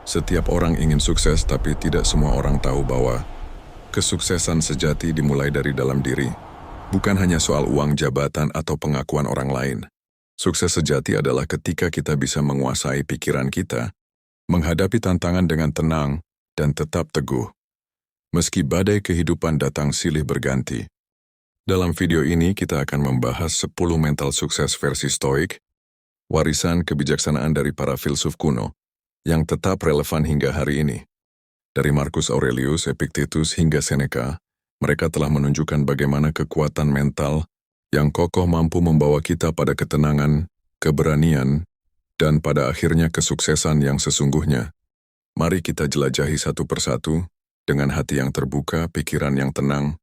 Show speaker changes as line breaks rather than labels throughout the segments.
Setiap orang ingin sukses, tapi tidak semua orang tahu bahwa kesuksesan sejati dimulai dari dalam diri. Bukan hanya soal uang, jabatan, atau pengakuan orang lain. Sukses sejati adalah ketika kita bisa menguasai pikiran kita, menghadapi tantangan dengan tenang, dan tetap teguh. Meski badai kehidupan datang silih berganti. Dalam video ini kita akan membahas 10 mental sukses versi Stoik, warisan kebijaksanaan dari para filsuf kuno, yang tetap relevan hingga hari ini. Dari Marcus Aurelius, Epictetus, hingga Seneca, mereka telah menunjukkan bagaimana kekuatan mental yang kokoh mampu membawa kita pada ketenangan, keberanian, dan pada akhirnya kesuksesan yang sesungguhnya. Mari kita jelajahi satu persatu, dengan hati yang terbuka, pikiran yang tenang,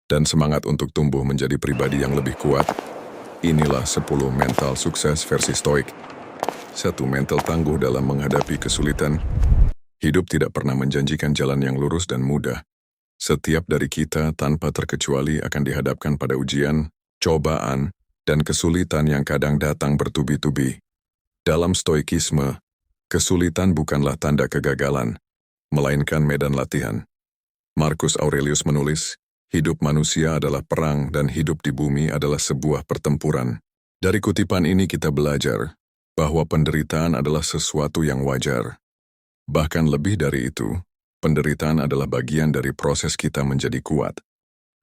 dan semangat untuk tumbuh menjadi pribadi yang lebih kuat. Inilah 10 mental sukses versi Stoik. 1. Mental tangguh dalam menghadapi kesulitan. Hidup tidak pernah menjanjikan jalan yang lurus dan mudah. Setiap dari kita tanpa terkecuali akan dihadapkan pada ujian, cobaan, dan kesulitan yang kadang datang bertubi-tubi. Dalam stoikisme, kesulitan bukanlah tanda kegagalan, melainkan medan latihan. Marcus Aurelius menulis, hidup manusia adalah perang dan hidup di bumi adalah sebuah pertempuran. Dari kutipan ini kita belajar bahwa penderitaan adalah sesuatu yang wajar. Bahkan lebih dari itu, penderitaan adalah bagian dari proses kita menjadi kuat.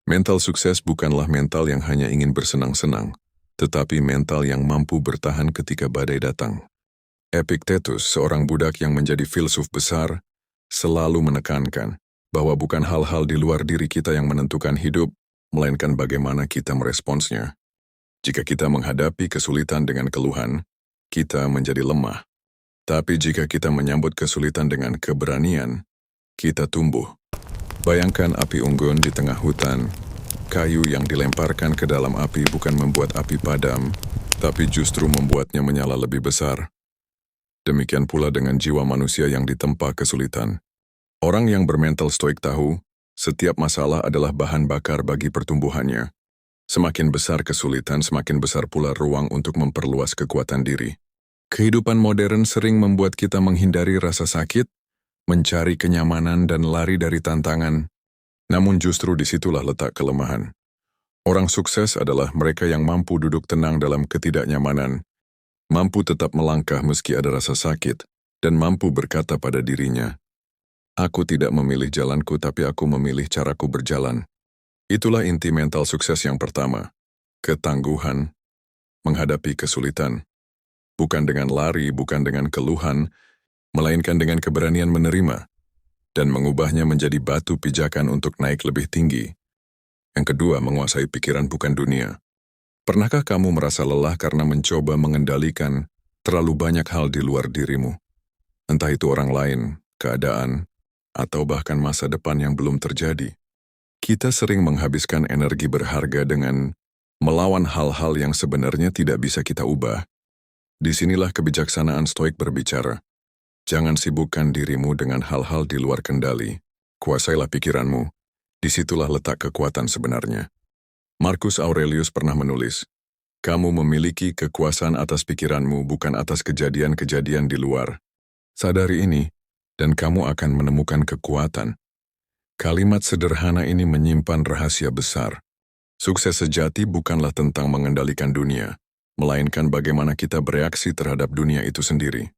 Mental sukses bukanlah mental yang hanya ingin bersenang-senang, tetapi mental yang mampu bertahan ketika badai datang. Epictetus, seorang budak yang menjadi filsuf besar, selalu menekankan bahwa bukan hal-hal di luar diri kita yang menentukan hidup, melainkan bagaimana kita meresponsnya. Jika kita menghadapi kesulitan dengan keluhan, kita menjadi lemah. Tapi jika kita menyambut kesulitan dengan keberanian, kita tumbuh. Bayangkan api unggun di tengah hutan. Kayu yang dilemparkan ke dalam api bukan membuat api padam, tapi justru membuatnya menyala lebih besar. Demikian pula dengan jiwa manusia yang ditempa kesulitan. Orang yang bermental stoik tahu, setiap masalah adalah bahan bakar bagi pertumbuhannya. Semakin besar kesulitan, semakin besar pula ruang untuk memperluas kekuatan diri. Kehidupan modern sering membuat kita menghindari rasa sakit, mencari kenyamanan dan lari dari tantangan. Namun justru disitulah letak kelemahan. Orang sukses adalah mereka yang mampu duduk tenang dalam ketidaknyamanan, mampu tetap melangkah meski ada rasa sakit, dan mampu berkata pada dirinya, "Aku tidak memilih jalanku, tapi aku memilih caraku berjalan." Itulah inti mental sukses yang pertama, ketangguhan, menghadapi kesulitan. Bukan dengan lari, bukan dengan keluhan, melainkan dengan keberanian menerima, dan mengubahnya menjadi batu pijakan untuk naik lebih tinggi. Yang kedua, menguasai pikiran bukan dunia. Pernahkah kamu merasa lelah karena mencoba mengendalikan terlalu banyak hal di luar dirimu? Entah itu orang lain, keadaan, atau bahkan masa depan yang belum terjadi. Kita sering menghabiskan energi berharga dengan melawan hal-hal yang sebenarnya tidak bisa kita ubah. Disinilah kebijaksanaan stoik berbicara. Jangan sibukkan dirimu dengan hal-hal di luar kendali. Kuasailah pikiranmu. Disitulah letak kekuatan sebenarnya. Marcus Aurelius pernah menulis, "Kamu memiliki kekuasaan atas pikiranmu, bukan atas kejadian-kejadian di luar. Sadari ini, dan kamu akan menemukan kekuatan." Kalimat sederhana ini menyimpan rahasia besar. Sukses sejati bukanlah tentang mengendalikan dunia, melainkan bagaimana kita bereaksi terhadap dunia itu sendiri.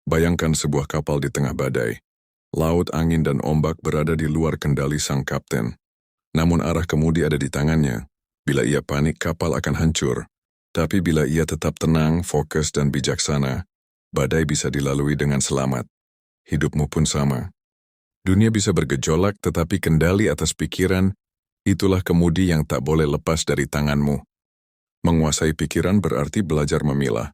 Bayangkan sebuah kapal di tengah badai. Laut, angin, dan ombak berada di luar kendali sang kapten. Namun arah kemudi ada di tangannya. Bila ia panik, kapal akan hancur. Tapi bila ia tetap tenang, fokus, dan bijaksana, badai bisa dilalui dengan selamat. Hidupmu pun sama. Dunia bisa bergejolak, tetapi kendali atas pikiran, itulah kemudi yang tak boleh lepas dari tanganmu. Menguasai pikiran berarti belajar memilah.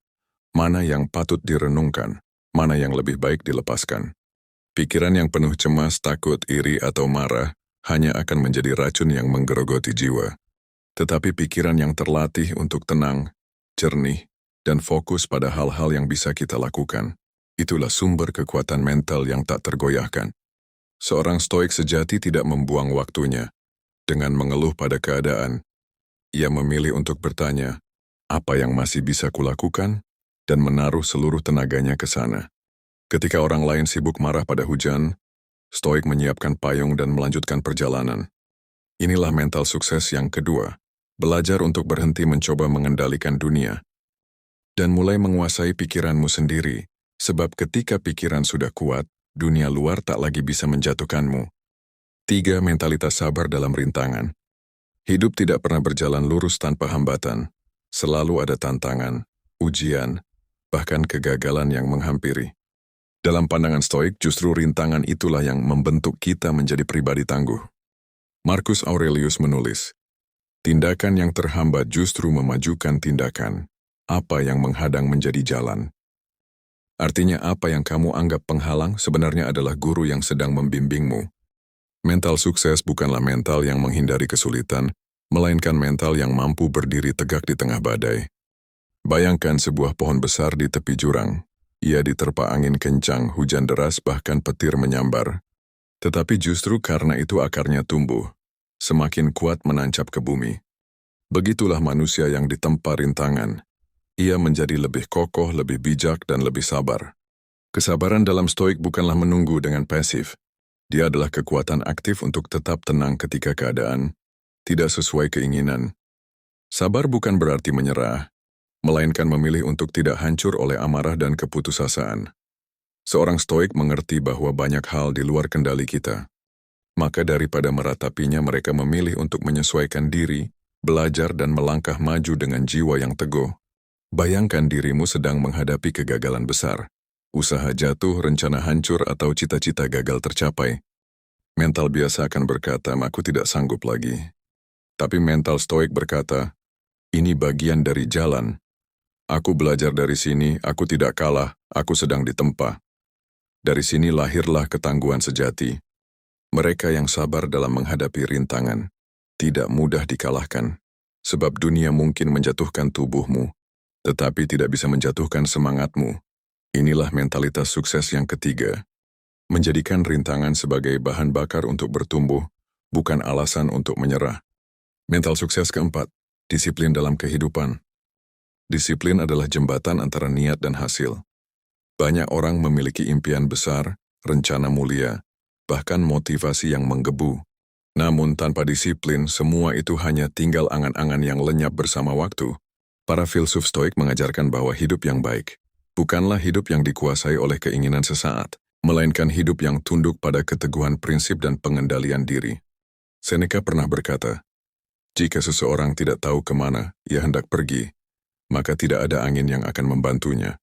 Mana yang patut direnungkan, mana yang lebih baik dilepaskan. Pikiran yang penuh cemas, takut, iri, atau marah hanya akan menjadi racun yang menggerogoti jiwa. Tetapi pikiran yang terlatih untuk tenang, jernih, dan fokus pada hal-hal yang bisa kita lakukan, itulah sumber kekuatan mental yang tak tergoyahkan. Seorang stoik sejati tidak membuang waktunya dengan mengeluh pada keadaan. Ia memilih untuk bertanya, apa yang masih bisa kulakukan, dan menaruh seluruh tenaganya ke sana. Ketika orang lain sibuk marah pada hujan, Stoik menyiapkan payung dan melanjutkan perjalanan. Inilah mental sukses yang kedua, belajar untuk berhenti mencoba mengendalikan dunia dan mulai menguasai pikiranmu sendiri, sebab ketika pikiran sudah kuat, dunia luar tak lagi bisa menjatuhkanmu. 3. Mentalitas sabar dalam rintangan. Hidup tidak pernah berjalan lurus tanpa hambatan. Selalu ada tantangan, ujian, bahkan kegagalan yang menghampiri. Dalam pandangan Stoik, justru rintangan itulah yang membentuk kita menjadi pribadi tangguh. Marcus Aurelius menulis, tindakan yang terhambat justru memajukan tindakan. Apa yang menghadang menjadi jalan. Artinya apa yang kamu anggap penghalang sebenarnya adalah guru yang sedang membimbingmu. Mental sukses bukanlah mental yang menghindari kesulitan, melainkan mental yang mampu berdiri tegak di tengah badai. Bayangkan sebuah pohon besar di tepi jurang. Ia diterpa angin kencang, hujan deras, bahkan petir menyambar. Tetapi justru karena itu akarnya tumbuh, semakin kuat menancap ke bumi. Begitulah manusia yang ditempa rintangan. Ia menjadi lebih kokoh, lebih bijak, dan lebih sabar. Kesabaran dalam Stoik bukanlah menunggu dengan pasif. Dia adalah kekuatan aktif untuk tetap tenang ketika keadaan tidak sesuai keinginan. Sabar bukan berarti menyerah, melainkan memilih untuk tidak hancur oleh amarah dan keputusasaan. Seorang Stoik mengerti bahwa banyak hal di luar kendali kita. Maka daripada meratapinya, mereka memilih untuk menyesuaikan diri, belajar, dan melangkah maju dengan jiwa yang teguh. Bayangkan dirimu sedang menghadapi kegagalan besar. Usaha jatuh, rencana hancur, atau cita-cita gagal tercapai. Mental biasa akan berkata, aku tidak sanggup lagi. Tapi mental Stoik berkata, ini bagian dari jalan. Aku belajar dari sini, aku tidak kalah, aku sedang ditempa. Dari sini lahirlah ketangguhan sejati. Mereka yang sabar dalam menghadapi rintangan, tidak mudah dikalahkan. Sebab dunia mungkin menjatuhkan tubuhmu, tetapi tidak bisa menjatuhkan semangatmu. Inilah mentalitas sukses yang ketiga. Menjadikan rintangan sebagai bahan bakar untuk bertumbuh, bukan alasan untuk menyerah. Mental sukses keempat, disiplin dalam kehidupan. Disiplin adalah jembatan antara niat dan hasil. Banyak orang memiliki impian besar, rencana mulia, bahkan motivasi yang menggebu. Namun tanpa disiplin, semua itu hanya tinggal angan-angan yang lenyap bersama waktu. Para filsuf Stoik mengajarkan bahwa hidup yang baik bukanlah hidup yang dikuasai oleh keinginan sesaat, melainkan hidup yang tunduk pada keteguhan prinsip dan pengendalian diri. Seneca pernah berkata, jika seseorang tidak tahu kemana ia hendak pergi, maka tidak ada angin yang akan membantunya.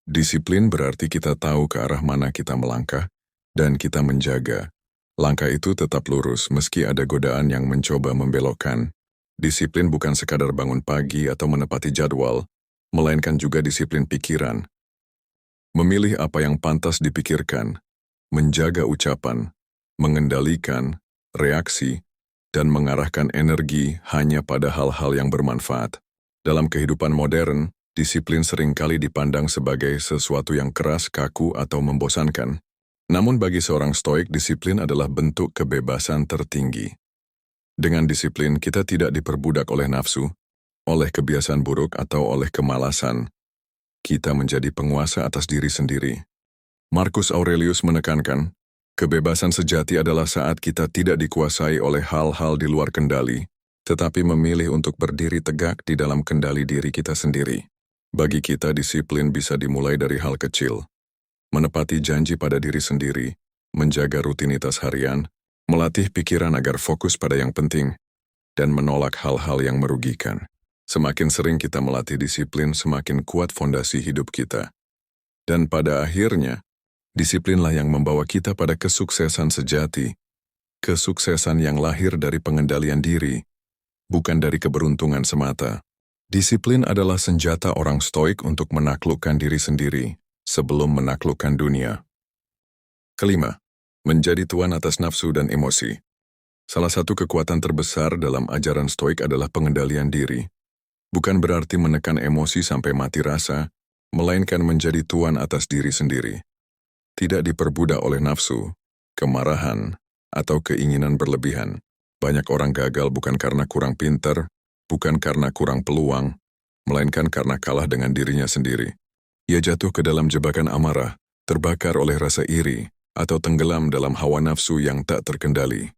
Disiplin berarti kita tahu ke arah mana kita melangkah, dan kita menjaga langkah itu tetap lurus meski ada godaan yang mencoba membelokkan. Disiplin bukan sekadar bangun pagi atau menepati jadwal, melainkan juga disiplin pikiran. Memilih apa yang pantas dipikirkan, menjaga ucapan, mengendalikan reaksi, dan mengarahkan energi hanya pada hal-hal yang bermanfaat. Dalam kehidupan modern, disiplin seringkali dipandang sebagai sesuatu yang keras, kaku, atau membosankan. Namun bagi seorang Stoik, disiplin adalah bentuk kebebasan tertinggi. Dengan disiplin, kita tidak diperbudak oleh nafsu, oleh kebiasaan buruk, atau oleh kemalasan. Kita menjadi penguasa atas diri sendiri. Marcus Aurelius menekankan, kebebasan sejati adalah saat kita tidak dikuasai oleh hal-hal di luar kendali, tetapi memilih untuk berdiri tegak di dalam kendali diri kita sendiri. Bagi kita, disiplin bisa dimulai dari hal kecil. Menepati janji pada diri sendiri, menjaga rutinitas harian, melatih pikiran agar fokus pada yang penting, dan menolak hal-hal yang merugikan. Semakin sering kita melatih disiplin, semakin kuat fondasi hidup kita. Dan pada akhirnya, disiplinlah yang membawa kita pada kesuksesan sejati. Kesuksesan yang lahir dari pengendalian diri, bukan dari keberuntungan semata. Disiplin adalah senjata orang Stoik untuk menaklukkan diri sendiri sebelum menaklukkan dunia. Kelima, menjadi tuan atas nafsu dan emosi. Salah satu kekuatan terbesar dalam ajaran Stoik adalah pengendalian diri. Bukan berarti menekan emosi sampai mati rasa, melainkan menjadi tuan atas diri sendiri. Tidak diperbudak oleh nafsu, kemarahan, atau keinginan berlebihan. Banyak orang gagal bukan karena kurang pintar, bukan karena kurang peluang, melainkan karena kalah dengan dirinya sendiri. Ia jatuh ke dalam jebakan amarah, terbakar oleh rasa iri, atau tenggelam dalam hawa nafsu yang tak terkendali.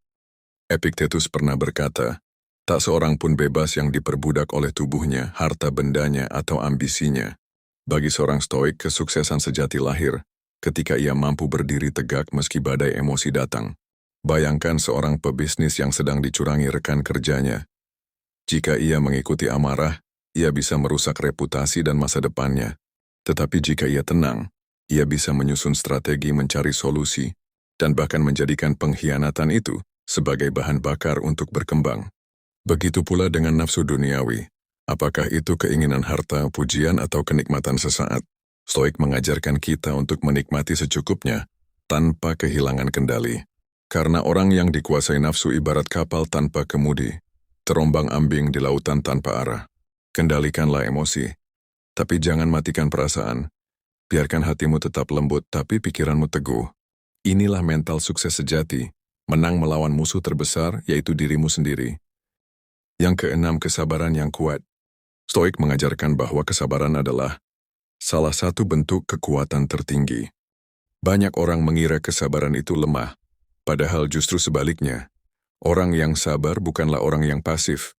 Epictetus pernah berkata, tak seorang pun bebas yang diperbudak oleh tubuhnya, harta bendanya, atau ambisinya. Bagi seorang stoik, kesuksesan sejati lahir ketika ia mampu berdiri tegak meski badai emosi datang. Bayangkan seorang pebisnis yang sedang dicurangi rekan kerjanya. Jika ia mengikuti amarah, ia bisa merusak reputasi dan masa depannya. Tetapi jika ia tenang, ia bisa menyusun strategi mencari solusi, dan bahkan menjadikan pengkhianatan itu sebagai bahan bakar untuk berkembang. Begitu pula dengan nafsu duniawi. Apakah itu keinginan harta, pujian, atau kenikmatan sesaat? Stoik mengajarkan kita untuk menikmati secukupnya, tanpa kehilangan kendali. Karena orang yang dikuasai nafsu ibarat kapal tanpa kemudi, terombang-ambing di lautan tanpa arah. Kendalikanlah emosi, tapi jangan matikan perasaan. Biarkan hatimu tetap lembut, tapi pikiranmu teguh. Inilah mental sukses sejati, menang melawan musuh terbesar, yaitu dirimu sendiri. Yang keenam, kesabaran yang kuat. Stoik mengajarkan bahwa kesabaran adalah salah satu bentuk kekuatan tertinggi. Banyak orang mengira kesabaran itu lemah, padahal justru sebaliknya. Orang yang sabar bukanlah orang yang pasif,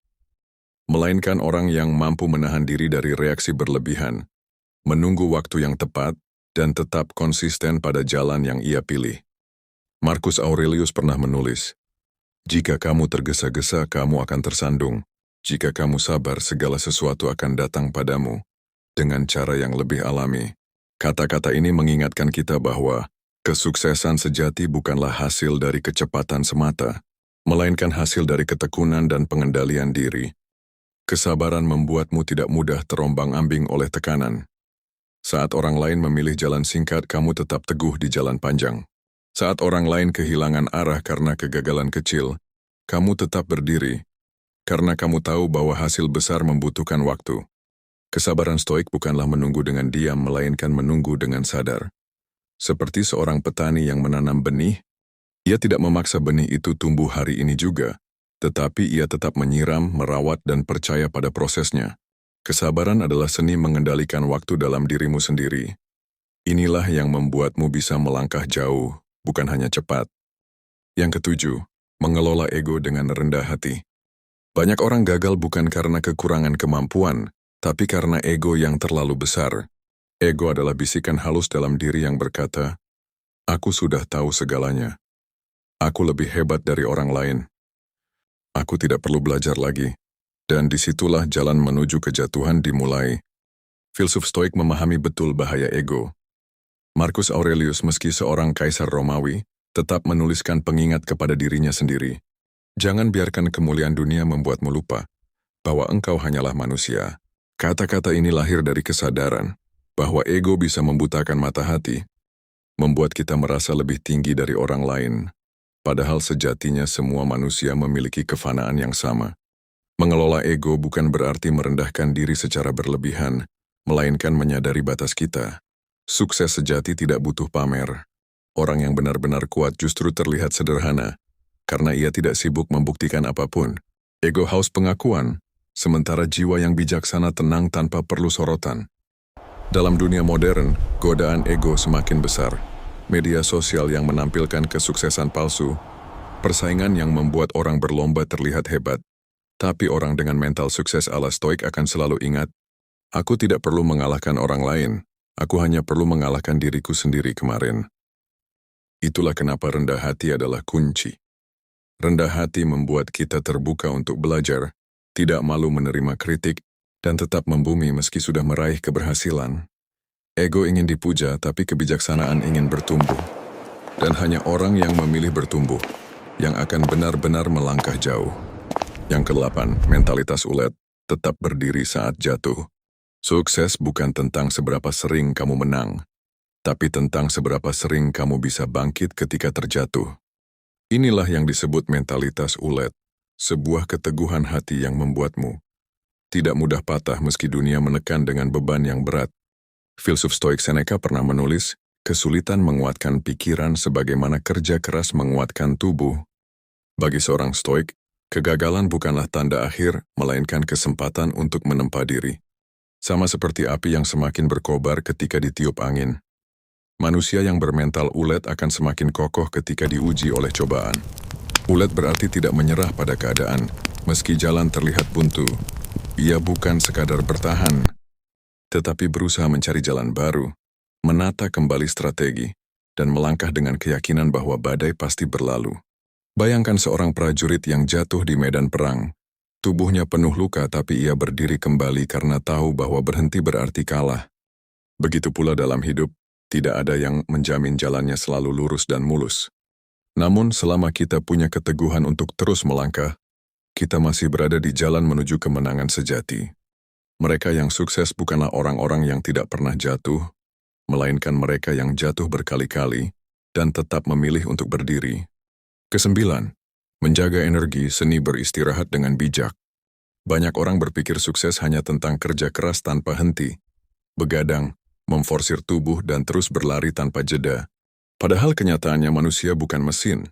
melainkan orang yang mampu menahan diri dari reaksi berlebihan, menunggu waktu yang tepat, dan tetap konsisten pada jalan yang ia pilih. Marcus Aurelius pernah menulis, "Jika kamu tergesa-gesa, kamu akan tersandung. Jika kamu sabar, segala sesuatu akan datang padamu dengan cara yang lebih alami." Kata-kata ini mengingatkan kita bahwa kesuksesan sejati bukanlah hasil dari kecepatan semata, melainkan hasil dari ketekunan dan pengendalian diri. Kesabaran membuatmu tidak mudah terombang-ambing oleh tekanan. Saat orang lain memilih jalan singkat, kamu tetap teguh di jalan panjang. Saat orang lain kehilangan arah karena kegagalan kecil, kamu tetap berdiri, karena kamu tahu bahwa hasil besar membutuhkan waktu. Kesabaran stoik bukanlah menunggu dengan diam, melainkan menunggu dengan sadar. Seperti seorang petani yang menanam benih, ia tidak memaksa benih itu tumbuh hari ini juga, tetapi ia tetap menyiram, merawat, dan percaya pada prosesnya. Kesabaran adalah seni mengendalikan waktu dalam dirimu sendiri. Inilah yang membuatmu bisa melangkah jauh, bukan hanya cepat. Yang ketujuh, mengelola ego dengan rendah hati. Banyak orang gagal bukan karena kekurangan kemampuan, tapi karena ego yang terlalu besar. Ego adalah bisikan halus dalam diri yang berkata, "Aku sudah tahu segalanya. Aku lebih hebat dari orang lain. Aku tidak perlu belajar lagi." Dan disitulah jalan menuju kejatuhan dimulai. Filsuf stoik memahami betul bahaya ego. Marcus Aurelius, meski seorang kaisar Romawi, tetap menuliskan pengingat kepada dirinya sendiri. Jangan biarkan kemuliaan dunia membuatmu lupa bahwa engkau hanyalah manusia. Kata-kata ini lahir dari kesadaran bahwa ego bisa membutakan mata hati, membuat kita merasa lebih tinggi dari orang lain, padahal sejatinya semua manusia memiliki kefanaan yang sama. Mengelola ego bukan berarti merendahkan diri secara berlebihan, melainkan menyadari batas kita. Sukses sejati tidak butuh pamer. Orang yang benar-benar kuat justru terlihat sederhana, karena ia tidak sibuk membuktikan apapun. Ego haus pengakuan, sementara jiwa yang bijaksana tenang tanpa perlu sorotan. Dalam dunia modern, godaan ego semakin besar. Media sosial yang menampilkan kesuksesan palsu, persaingan yang membuat orang berlomba terlihat hebat. Tapi orang dengan mental sukses ala stoik akan selalu ingat, "Aku tidak perlu mengalahkan orang lain, aku hanya perlu mengalahkan diriku sendiri kemarin." Itulah kenapa rendah hati adalah kunci. Rendah hati membuat kita terbuka untuk belajar, tidak malu menerima kritik, dan tetap membumi meski sudah meraih keberhasilan. Ego ingin dipuja, tapi kebijaksanaan ingin bertumbuh. Dan hanya orang yang memilih bertumbuh, yang akan benar-benar melangkah jauh. Yang kedelapan, mentalitas ulet, tetap berdiri saat jatuh. Sukses bukan tentang seberapa sering kamu menang, tapi tentang seberapa sering kamu bisa bangkit ketika terjatuh. Inilah yang disebut mentalitas ulet, sebuah keteguhan hati yang membuatmu tidak mudah patah meski dunia menekan dengan beban yang berat. Filsuf stoik Seneca pernah menulis, "Kesulitan menguatkan pikiran sebagaimana kerja keras menguatkan tubuh." Bagi seorang stoik, kegagalan bukanlah tanda akhir, melainkan kesempatan untuk menempa diri. Sama seperti api yang semakin berkobar ketika ditiup angin. Manusia yang bermental ulet akan semakin kokoh ketika diuji oleh cobaan. Ulet berarti tidak menyerah pada keadaan, meski jalan terlihat buntu. Ia bukan sekadar bertahan, tetapi berusaha mencari jalan baru, menata kembali strategi, dan melangkah dengan keyakinan bahwa badai pasti berlalu. Bayangkan seorang prajurit yang jatuh di medan perang. Tubuhnya penuh luka tapi ia berdiri kembali karena tahu bahwa berhenti berarti kalah. Begitu pula dalam hidup, tidak ada yang menjamin jalannya selalu lurus dan mulus. Namun selama kita punya keteguhan untuk terus melangkah, kita masih berada di jalan menuju kemenangan sejati. Mereka yang sukses bukanlah orang-orang yang tidak pernah jatuh, melainkan mereka yang jatuh berkali-kali dan tetap memilih untuk berdiri. Kesembilan, menjaga energi seni beristirahat dengan bijak. Banyak orang berpikir sukses hanya tentang kerja keras tanpa henti, begadang, memforsir tubuh dan terus berlari tanpa jeda. Padahal kenyataannya manusia bukan mesin.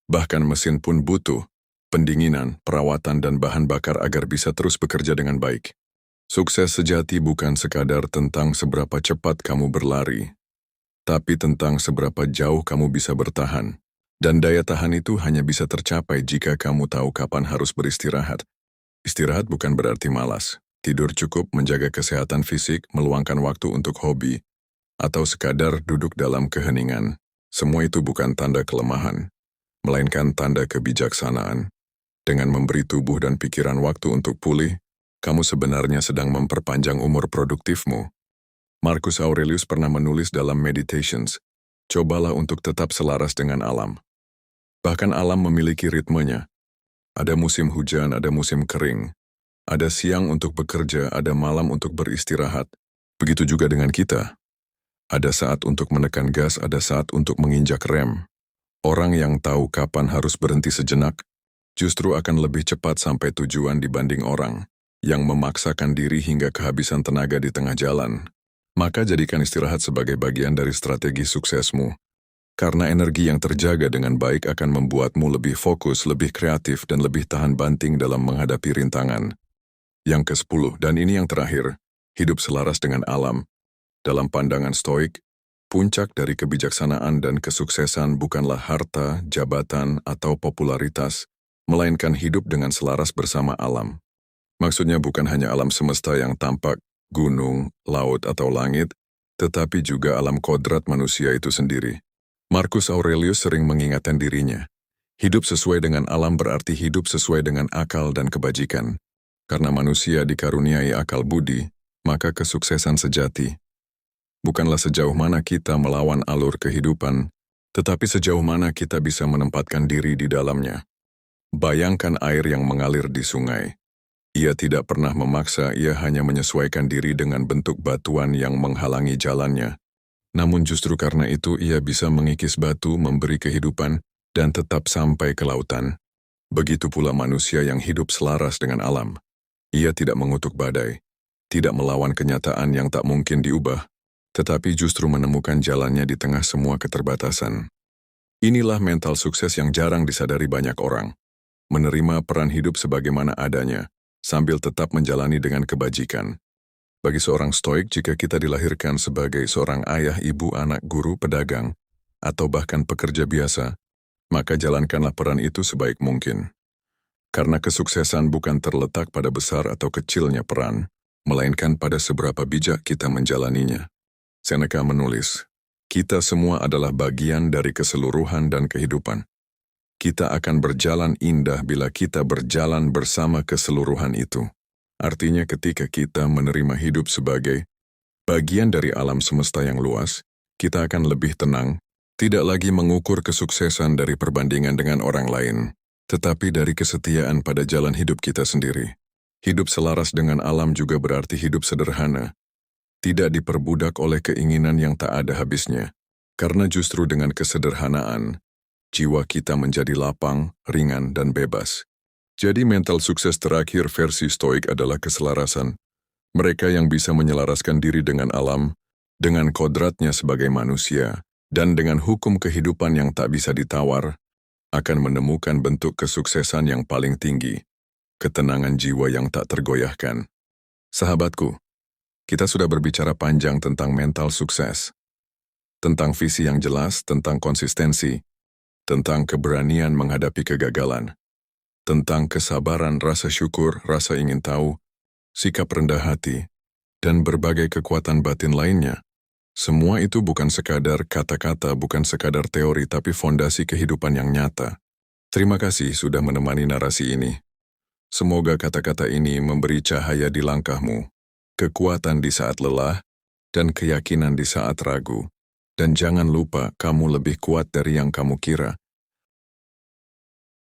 Bahkan mesin pun butuh pendinginan, perawatan dan bahan bakar agar bisa terus bekerja dengan baik. Sukses sejati bukan sekadar tentang seberapa cepat kamu berlari, tapi tentang seberapa jauh kamu bisa bertahan. Dan daya tahan itu hanya bisa tercapai jika kamu tahu kapan harus beristirahat. Istirahat bukan berarti malas. Tidur cukup, menjaga kesehatan fisik, meluangkan waktu untuk hobi, atau sekadar duduk dalam keheningan. Semua itu bukan tanda kelemahan, melainkan tanda kebijaksanaan. Dengan memberi tubuh dan pikiran waktu untuk pulih, kamu sebenarnya sedang memperpanjang umur produktifmu. Marcus Aurelius pernah menulis dalam Meditations, cobalah untuk tetap selaras dengan alam. Bahkan alam memiliki ritmenya. Ada musim hujan, ada musim kering. Ada siang untuk bekerja, ada malam untuk beristirahat. Begitu juga dengan kita. Ada saat untuk menekan gas, ada saat untuk menginjak rem. Orang yang tahu kapan harus berhenti sejenak, justru akan lebih cepat sampai tujuan dibanding orang yang memaksakan diri hingga kehabisan tenaga di tengah jalan. Maka jadikan istirahat sebagai bagian dari strategi suksesmu. Karena energi yang terjaga dengan baik akan membuatmu lebih fokus, lebih kreatif, dan lebih tahan banting dalam menghadapi rintangan. Yang ke-10, dan ini yang terakhir, hidup selaras dengan alam. Dalam pandangan Stoik, puncak dari kebijaksanaan dan kesuksesan bukanlah harta, jabatan, atau popularitas, melainkan hidup dengan selaras bersama alam. Maksudnya bukan hanya alam semesta yang tampak, gunung, laut, atau langit, tetapi juga alam kodrat manusia itu sendiri. Marcus Aurelius sering mengingatkan dirinya, hidup sesuai dengan alam berarti hidup sesuai dengan akal dan kebajikan. Karena manusia dikaruniai akal budi, maka kesuksesan sejati bukanlah sejauh mana kita melawan alur kehidupan, tetapi sejauh mana kita bisa menempatkan diri di dalamnya. Bayangkan air yang mengalir di sungai. Ia tidak pernah memaksa, ia hanya menyesuaikan diri dengan bentuk batuan yang menghalangi jalannya. Namun justru karena itu ia bisa mengikis batu, memberi kehidupan, dan tetap sampai ke lautan. Begitu pula manusia yang hidup selaras dengan alam. Ia tidak mengutuk badai, tidak melawan kenyataan yang tak mungkin diubah, tetapi justru menemukan jalannya di tengah semua keterbatasan. Inilah mental sukses yang jarang disadari banyak orang. Menerima peran hidup sebagaimana adanya, sambil tetap menjalani dengan kebajikan. Bagi seorang stoik, jika kita dilahirkan sebagai seorang ayah, ibu, anak, guru, pedagang, atau bahkan pekerja biasa, maka jalankanlah peran itu sebaik mungkin. Karena kesuksesan bukan terletak pada besar atau kecilnya peran, melainkan pada seberapa bijak kita menjalaninya. Seneca menulis, kita semua adalah bagian dari keseluruhan dan kehidupan. Kita akan berjalan indah bila kita berjalan bersama keseluruhan itu. Artinya ketika kita menerima hidup sebagai bagian dari alam semesta yang luas, kita akan lebih tenang, tidak lagi mengukur kesuksesan dari perbandingan dengan orang lain, tetapi dari kesetiaan pada jalan hidup kita sendiri. Hidup selaras dengan alam juga berarti hidup sederhana, tidak diperbudak oleh keinginan yang tak ada habisnya, karena justru dengan kesederhanaan, jiwa kita menjadi lapang, ringan, dan bebas. Jadi mental sukses terakhir versi Stoik adalah keselarasan. Mereka yang bisa menyelaraskan diri dengan alam, dengan kodratnya sebagai manusia, dan dengan hukum kehidupan yang tak bisa ditawar, akan menemukan bentuk kesuksesan yang paling tinggi, ketenangan jiwa yang tak tergoyahkan. Sahabatku, kita sudah berbicara panjang tentang mental sukses. tentang visi yang jelas, tentang konsistensi, tentang keberanian menghadapi kegagalan, tentang kesabaran, rasa syukur, rasa ingin tahu, sikap rendah hati, dan berbagai kekuatan batin lainnya. Semua itu bukan sekadar kata-kata, bukan sekadar teori, tapi fondasi kehidupan yang nyata. Terima kasih sudah menemani narasi ini. Semoga kata-kata ini memberi cahaya di langkahmu, kekuatan di saat lelah, dan keyakinan di saat ragu. Dan jangan lupa, kamu lebih kuat dari yang kamu kira.